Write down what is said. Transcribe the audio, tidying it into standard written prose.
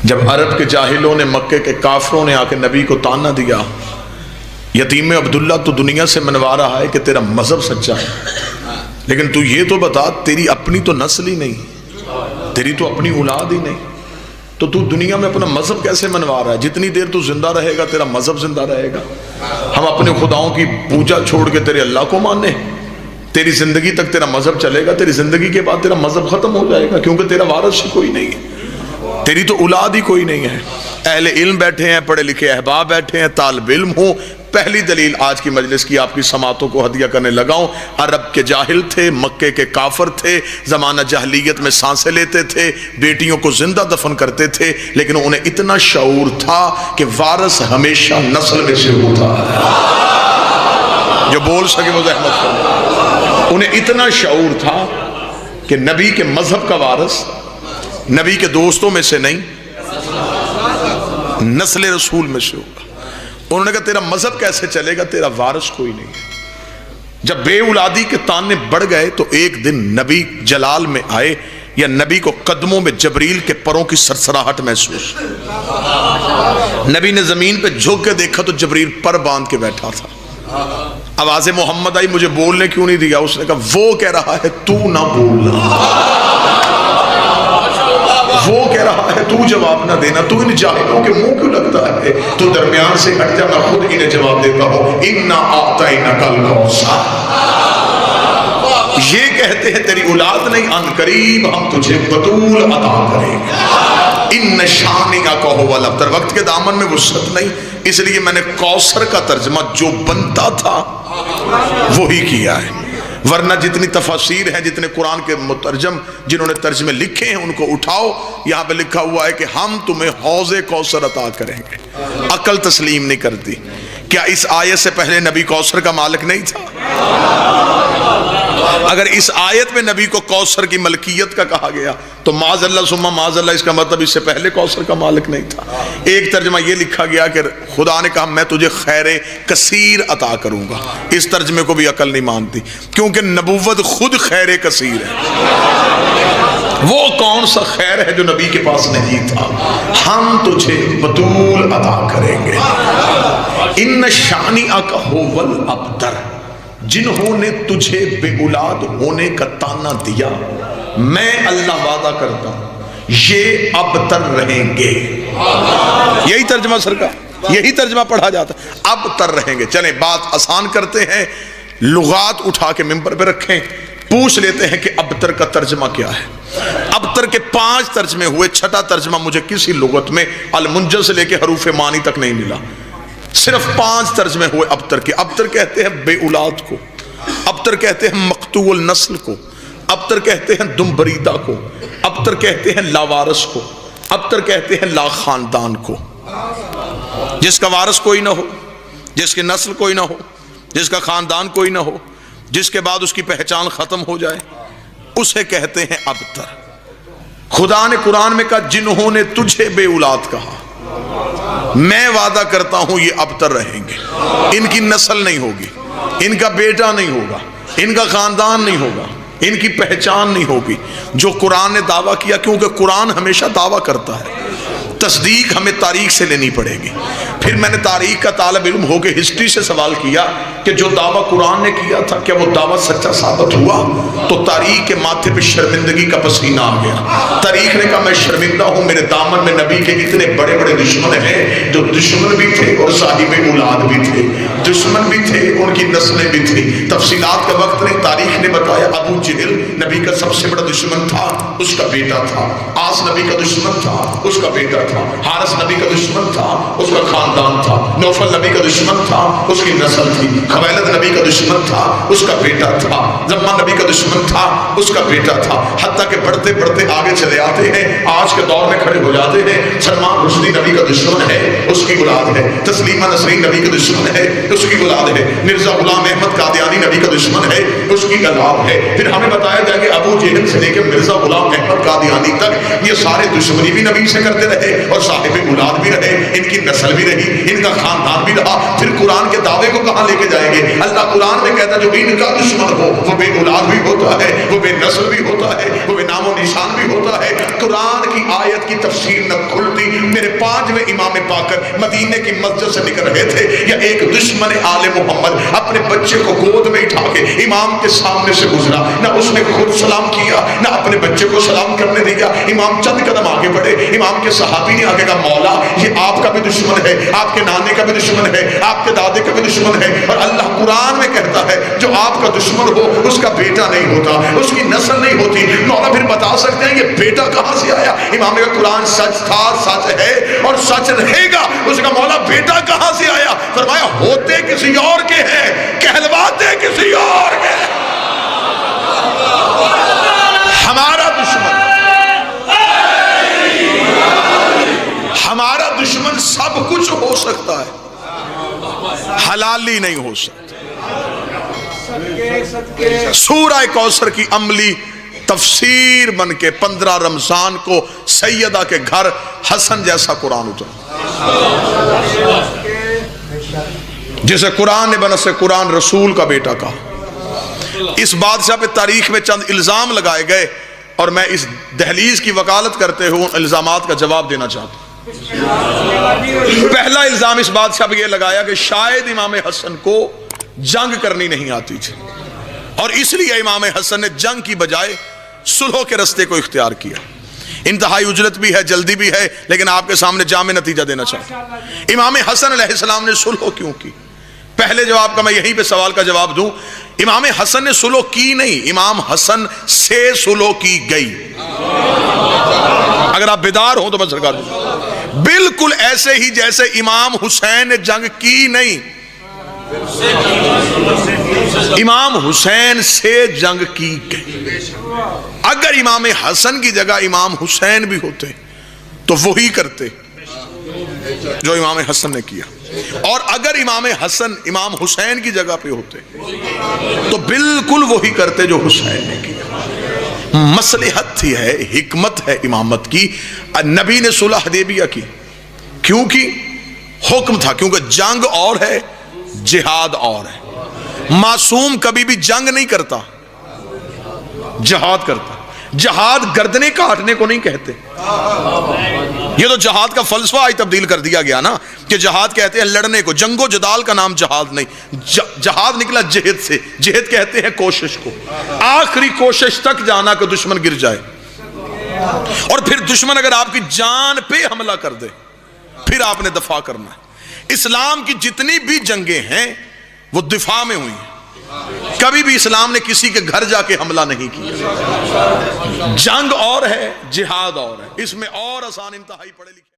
جب عرب کے جاہلوں نے، مکے کے کافروں نے آ کے نبی کو تانا دیا، یتیم عبداللہ تو دنیا سے منوا رہا ہے کہ تیرا مذہب سچا ہے، لیکن تو یہ تو بتا تیری اپنی تو نسل ہی نہیں، تیری تو اپنی اولاد ہی نہیں، تو دنیا میں اپنا مذہب کیسے منوا رہا ہے؟ جتنی دیر تو زندہ رہے گا تیرا مذہب زندہ رہے گا۔ ہم اپنے خداؤں کی پوجا چھوڑ کے تیرے اللہ کو ماننے؟ تیری زندگی تک تیرا مذہب چلے گا، تیری زندگی کے بعد تیرا مذہب ختم ہو جائے گا، کیونکہ تیرا وارث ہی کوئی نہیں ہے، تیری تو اولاد ہی کوئی نہیں ہے۔ اہل علم بیٹھے ہیں، پڑھے لکھے احباب بیٹھے ہیں، طالب علم ہوں۔ پہلی دلیل آج کی مجلس کی آپ کی سماعتوں کو ہدیہ کرنے لگاؤں، عرب کے جاہل تھے، مکے کے کافر تھے، زمانہ جاہلیت میں سانسیں لیتے تھے، بیٹیوں کو زندہ دفن کرتے تھے، لیکن انہیں اتنا شعور تھا کہ وارث ہمیشہ نسل میں سے ہوتا ہے۔ جو بول سکے وہ زحمت کرے۔ انہیں اتنا شعور تھا کہ نبی کے مذہب کا وارث نبی کے دوستوں میں سے نہیں، نسل رسول میں سے ہوگا۔ انہوں نے کہا تیرا مذہب کیسے چلے گا، تیرا وارث کوئی نہیں ہے۔ جب بے اولادی کے تانے بڑھ گئے تو ایک دن نبی جلال میں آئے، یا نبی کو قدموں میں جبریل کے پروں کی سرسراہٹ محسوس، نبی نے زمین پہ جھک کے دیکھا تو جبریل پر باندھ کے بیٹھا تھا۔ آواز محمد آئی، مجھے بولنے کیوں نہیں دیا؟ اس نے کہا وہ کہہ رہا ہے تو نہ بولنا، وہ کہہ رہا ہے تو جواب نہ دینا، تو ان جاہلوں کے منہ کیوں لگتا ہے؟ تو درمیان سے ہٹ جا، میں خود انہیں جواب دیتا ہوں۔ اِنَّا أَعْطَيْنَكَ الْكَوْثَرَ، یہ کہتے ہیں تیری اولاد نہیں، ان قریب ہم تجھے بطول عطا کریں گے۔ اِنَّ شَانِئَكَ هُوَ الْأَبْتَرُ، وقت کے دامن میں وسعت نہیں، اس لیے میں نے کوثر کا ترجمہ جو بنتا تھا وہی کیا ہے، ورنہ جتنی تفاسیر ہیں، جتنے قرآن کے مترجم جنہوں نے ترجمے لکھے ہیں ان کو اٹھاؤ، یہاں پہ لکھا ہوا ہے کہ ہم تمہیں حوض کوثر عطا کریں گے۔ عقل تسلیم نہیں کرتی۔ کیا اس آیت سے پہلے نبی کوثر کا مالک نہیں تھا؟ اگر اس آیت میں نبی کو کوثر کی ملکیت کا کہا گیا تو معاذ اللہ ثم معاذ اللہ، اس کا مطلب اس سے پہلے کوثر کا مالک نہیں تھا۔ ایک ترجمہ یہ لکھا گیا کہ خدا نے کہا میں تجھے خیر کثیر عطا کروں گا، اس ترجمے کو بھی عقل نہیں مانتی، کیونکہ نبوت خود خیر کثیر ہے۔ وہ کون سا خیر ہے جو نبی کے پاس نہیں تھا؟ ہم تجھے بطول عطا کریں گے۔ ان شانئک هو الابتر، جنہوں نے تجھے بے اولاد ہونے کا تانا دیا، میں اللہ وعدہ کرتا ہوں یہ ابتر رہیں گے۔ یہی ترجمہ سرکار، یہی ترجمہ پڑھا جاتا ہے، ابتر رہیں گے۔ چلیں بات آسان کرتے ہیں، لغات اٹھا کے ممبر پہ رکھیں، پوچھ لیتے ہیں کہ ابتر کا ترجمہ کیا ہے۔ ابتر کے 5 ترجمے ہوئے، چھٹا ترجمہ مجھے کسی لغت میں المنجل سے لے کے حروف مانی تک نہیں ملا، صرف 5 ترجمے ہوئے ابتر کے۔ ابتر کہتے ہیں بے اولاد کو، ابتر کہتے ہیں مقطوع النسل کو، ابتر کہتے ہیں دمبریدہ کو، ابتر کہتے ہیں لاوارث کو، ابتر کہتے ہیں لا خاندان کو۔ جس کا وارث کوئی نہ ہو، جس کی نسل کوئی نہ ہو، جس کا خاندان کوئی نہ ہو، جس کے بعد اس کی پہچان ختم ہو جائے، اسے کہتے ہیں ابتر۔ خدا نے قرآن میں کہا جنہوں نے تجھے بے اولاد کہا، میں وعدہ کرتا ہوں یہ ابتر رہیں گے، ان کی نسل نہیں ہوگی، ان کا بیٹا نہیں ہوگا، ان کا خاندان نہیں ہوگا، ان کی پہچان نہیں ہوگی۔ جو قرآن نے دعویٰ کیا، کیونکہ قرآن ہمیشہ دعویٰ کرتا ہے، تصدیق ہمیں تاریخ سے لینی پڑے گی۔ پھر میں نے تاریخ کا طالب علم ہو کے ہسٹری سے سوال کیا کہ جو دعویٰ قرآن نے کیا تھا کیا وہ دعویٰ سچا ثابت ہوا؟ تو تاریخ کے ماتھے پہ شرمندگی کا پسینہ آ گیا۔ تاریخ نے کہا میں شرمندہ ہوں، میرے دامن میں نبی کے اتنے بڑے بڑے دشمن ہیں، جو دشمن بھی تھے اور صاحب اولاد بھی تھے، دشمن بھی تھے ان کی نسلیں بھی تھیں۔ تفصیلات کا وقت نہیں، تاریخ نے بتایا ابو جہل نبی کا سب سے بڑا دشمن تھا، اس کا بیٹا تھا، آس نبی کا دشمن تھا، اس کا بیٹا تھا، حارث نبی کا دشمن تھا، اس کا خاندان تھا، نوفل نبی کا دشمن تھا، اس کی نسل تھی، خویلد نبی کا دشمن تھا، اس کا بیٹا تھا، زمان نبی کا دشمن تھا، اس کا بیٹا تھا، حتیٰ کہ بڑھتے بڑھتے آگے چلے آتے ہیں، آج کے دور میں کھڑے ہو جاتے ہیں، سلمان رشدی نبی کا دشمن ہے، اس کی اولاد ہے، تسلیمہ نسرین نبی کا دشمن ہے، اس کی اولاد ہے، مرزا غلام احمد قادیانی نبی کا دشمن ہے، اس کی اولاد ہے۔ پھر ہمیں بتایا جائے کہ ابو جہل سے لے کے مرزا غلام احمد قادیانی تک یہ سارے دشمنی بھی نبی سے کرتے رہے اور صاحب اولاد بھی رہے، ان کی نسل بھی رہی نہیں، ان کا خاندان بھی رہا، پھر قرآن کے دعوے کو کہاں لے کے جائیں گے؟ اللہ قرآن میں کہتا ہے جو ان کا دشمن ہو وہ بے اولاد بھی ہوتا ہے، وہ بے نسل بھی ہوتا ہے، وہ بے نام و نشان بھی ہوتا ہے۔ قرآن کی آیت کی تفسیر نہ کھلتی، میرے 5ویں امام باقر مدینے کی مسجد سے نکل رہے تھے، یا ایک دشمن آل محمد اپنے بچے کو گود میں اٹھا کے امام کے سامنے سے گزرا، نہ اس نے خود سلام کیا نہ اپنے بچے کو سلام کرنے دیا۔ امام چند قدم آگے بڑھے، امام کے صحابی نے آگے کہا مولا یہ آپ کا بھی دشمن ہے، آپ کے نانے کا بھی دشمن ہے، آپ کے دادے کا بھی دشمن ہے، اور اللہ قرآن میں کہتا ہے جو آپ کا دشمن ہو اس کا بیٹا نہیں ہوتا، اس کی نسل نہیں ہوتی۔ مولا پھر بتا سکتے ہیں یہ بیٹا کہاں سے آیا؟ امام نے کہا قرآن سچ تھا، سچ ہے اور سچ رہے گا۔ اس کا مولا بیٹا کہاں سے آیا؟ فرمایا ہوتے کسی اور کے ہیں، کہلواتے کسی اور کے ہیں۔ ہمارا دشمن سب کچھ ہو سکتا ہے، حلالی نہیں ہو سکتا۔ سورہ کوثر کی عملی تفسیر بن کے 15 رمضان کو سیدہ کے گھر حسن جیسا قرآن اترا، جسے قرآن نے بنص قرآن رسول کا بیٹا کہا۔ اس بادشاہ پہ تاریخ میں چند الزام لگائے گئے، اور میں اس دہلیز کی وکالت کرتے ہوئے الزامات کا جواب دینا چاہتا ہوں۔ پہلا الزام اس بادشاہ پہ یہ لگایا کہ شاید امام حسن کو جنگ کرنی نہیں آتی تھی، اور اس لیے امام حسن نے جنگ کی بجائے صلح کے رستے کو اختیار کیا۔ انتہائی اجرت بھی ہے، جلدی بھی ہے، لیکن آپ کے سامنے جامع نتیجہ دینا چاہتا ہوں۔ امام حسن علیہ السلام نے صلح کیوں کی؟ پہلے جواب کا میں یہیں پہ سوال کا جواب دوں، امام حسن نے صلح کی نہیں، امام حسن سے صلح کی گئی۔ اگر آپ بیدار ہوں تو میں سرکار دوں، بالکل ایسے ہی جیسے امام حسین نے جنگ کی نہیں، امام حسین سے جنگ کی گئی۔ اگر امام حسن کی جگہ امام حسین بھی ہوتے تو وہی کرتے جو امام حسن نے کیا، اور اگر امام حسن امام حسین کی جگہ پہ ہوتے تو بالکل وہی کرتے جو حسین نے کیا۔ مصلحت تھی ہے، حکمت ہے امامت کی۔ نبی نے صلح حدیبیہ کی کیوں کی؟ حکم تھا، کیونکہ جنگ اور ہے، جہاد اور ہے۔ معصوم کبھی بھی جنگ نہیں کرتا، جہاد کرتا۔ جہاد گردنیں کاٹنے کو نہیں کہتے، یہ تو جہاد کا فلسفہ آج تبدیل کر دیا گیا نا، کہ جہاد کہتے ہیں لڑنے کو، جنگ و جدال کا نام جہاد نہیں۔ جہاد نکلا جہد سے، جہد کہتے ہیں کوشش کو، آخری کوشش تک جانا کہ دشمن گر جائے، اور پھر دشمن اگر آپ کی جان پہ حملہ کر دے پھر آپ نے دفاع کرنا ہے۔ اسلام کی جتنی بھی جنگیں ہیں وہ دفاع میں ہوئی ہیں، کبھی بھی اسلام نے کسی کے گھر جا کے حملہ نہیں کیا۔ جنگ اور ہے، جہاد اور ہے، اس میں اور آسان انتہائی پڑھے لکھے